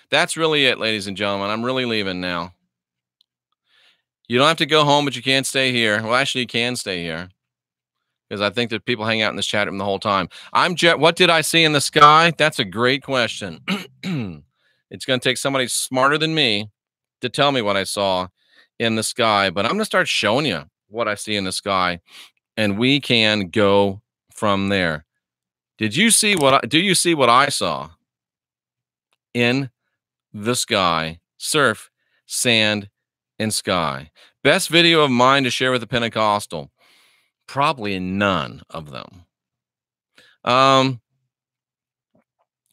That's really it, ladies and gentlemen. I'm really leaving now. You don't have to go home, but you can't stay here. Well, actually, you can stay here because I think that people hang out in this chat room the whole time. I'm Jet. What did I see in the sky? That's a great question. It's going to take somebody smarter than me to tell me what I saw in the sky, but I'm going to start showing you what I see in the sky, and we can go from there. Do you see what I saw in the sky? Surf, sand, and sky. Best video of mine to share with the Pentecostal? Probably none of them. I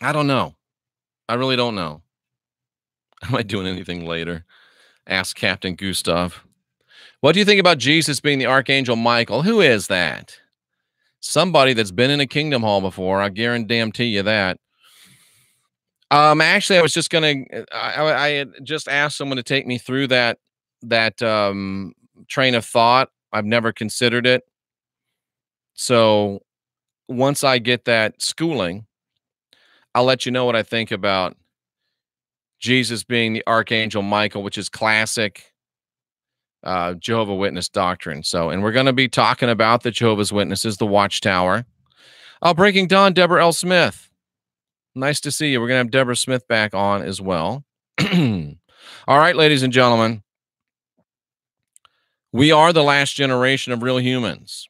don't know. I really don't know. Am I doing anything later? Asked Captain Gustav. What do you think about Jesus being the Archangel Michael? Who is that? Somebody that's been in a kingdom hall before. I guarantee you that. Actually, I was just gonna. I had just asked someone to take me through that train of thought. I've never considered it. So once I get that schooling, I'll let you know what I think about Jesus being the Archangel Michael, which is classic Jehovah's Witness doctrine. So, and we're going to be talking about the Jehovah's Witnesses, the Watchtower. Oh, Breaking Dawn, Deborah L. Smith. Nice to see you. We're going to have Deborah Smith back on as well. All right, ladies and gentlemen. We are the last generation of real humans.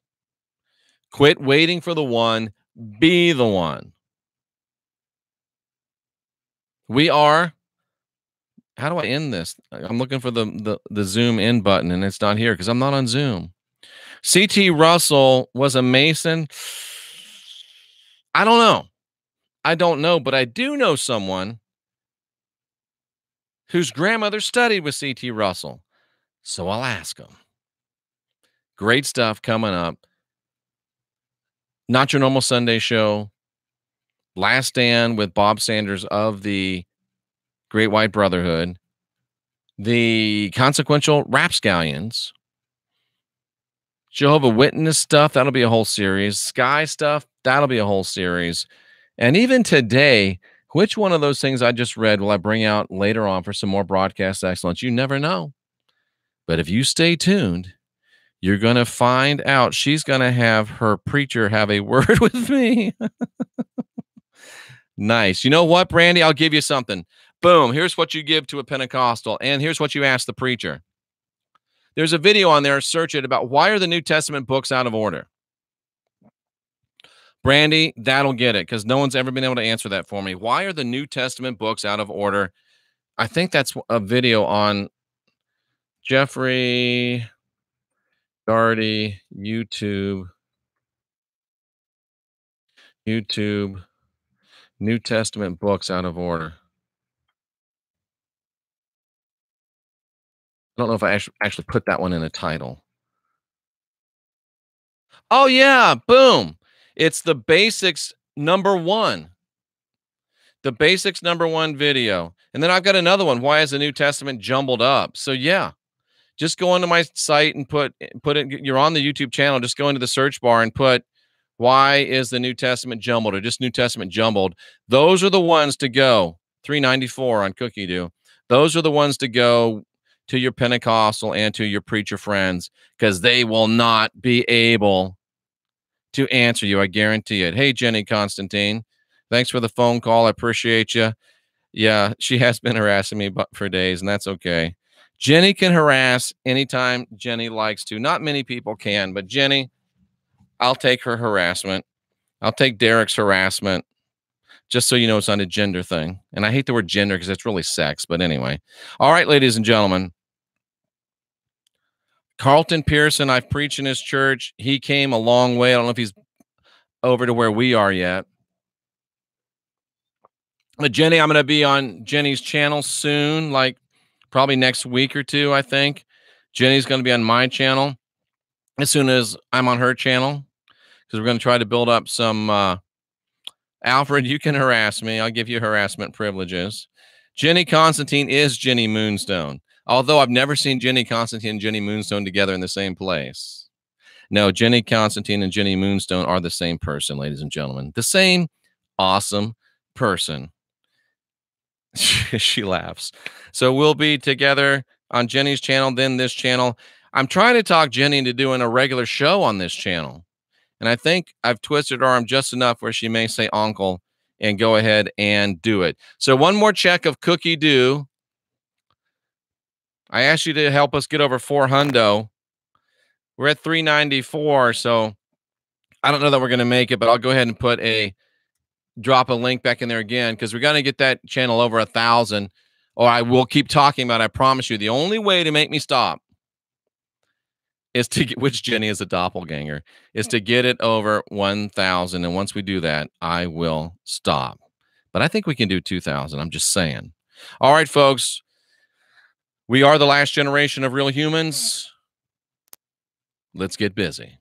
Quit waiting for the one. Be the one. We are. How do I end this? I'm looking for the Zoom in button, and it's not here because I'm not on Zoom. C.T. Russell was a Mason. I don't know. I don't know, but I do know someone whose grandmother studied with C.T. Russell. So I'll ask him. Great stuff coming up. Not Your Normal Sunday Show. Last Stand with Bob Sanders of the Great White Brotherhood. The Consequential Rapscallions. Jehovah Witness stuff, that'll be a whole series. Sky stuff, that'll be a whole series. And even today, which one of those things I just read will I bring out later on for some more broadcast excellence? You never know. But if you stay tuned, you're going to find out. She's going to have her preacher have a word with me. Nice. You know what, Brandy? I'll give you something. Boom. Here's what you give to a Pentecostal, and here's what you ask the preacher. There's a video on there, search it, about why are the New Testament books out of order? Brandy, that'll get it, because no one's ever been able to answer that for me. Why are the New Testament books out of order? I think that's a video on Jeffrey Daugherty, YouTube, New Testament books out of order. I don't know if I actually put that one in the title. Oh, yeah. Boom. It's the basics #1. The basics #1 video. And then I've got another one. Why is the New Testament jumbled up? So, yeah, just go onto my site and put it. You're on the YouTube channel. Just go into the search bar and put, why is the New Testament jumbled, or just New Testament jumbled? Those are the ones to go. $3.94 on Cookie Do. Those are the ones to go to your Pentecostal and to your preacher friends, because they will not be able to answer you. I guarantee it. Hey, Jenny Constantine, thanks for the phone call. I appreciate you. Yeah, she has been harassing me for days, and that's okay. Jenny can harass anytime Jenny likes to. Not many people can, but Jenny, I'll take her harassment. I'll take Derek's harassment. Just so you know, it's not a gender thing. And I hate the word gender because it's really sex. But anyway. All right, ladies and gentlemen. Carlton Pearson, I've preached in his church. He came a long way. I don't know if he's over to where we are yet. But Jenny, I'm going to be on Jenny's channel soon, like probably next week or two, I think. Jenny's going to be on my channel as soon as I'm on her channel, because we're going to try to build up some Alfred, you can harass me. I'll give you harassment privileges. Jenny Constantine is Jenny Moonstone, although I've never seen Jenny Constantine and Jenny Moonstone together in the same place. No, Jenny Constantine and Jenny Moonstone are the same person, ladies and gentlemen. The same awesome person. She laughs. So we'll be together on Jenny's channel, then this channel. I'm trying to talk Jenny into doing a regular show on this channel. And I think I've twisted her arm just enough where she may say uncle and go ahead and do it. So one more check of Cookie Do. I asked you to help us get over 400. We're at 394. So I don't know that we're going to make it, but I'll go ahead and drop a link back in there again, because we're going to get that channel over 1,000, or I will keep talking about it. I promise you, the only way to make me stop is to get, which Jenny is a doppelganger, is to get it over 1,000. And once we do that, I will stop. But I think we can do 2,000. I'm just saying. All right, folks. We are the last generation of real humans. Let's get busy.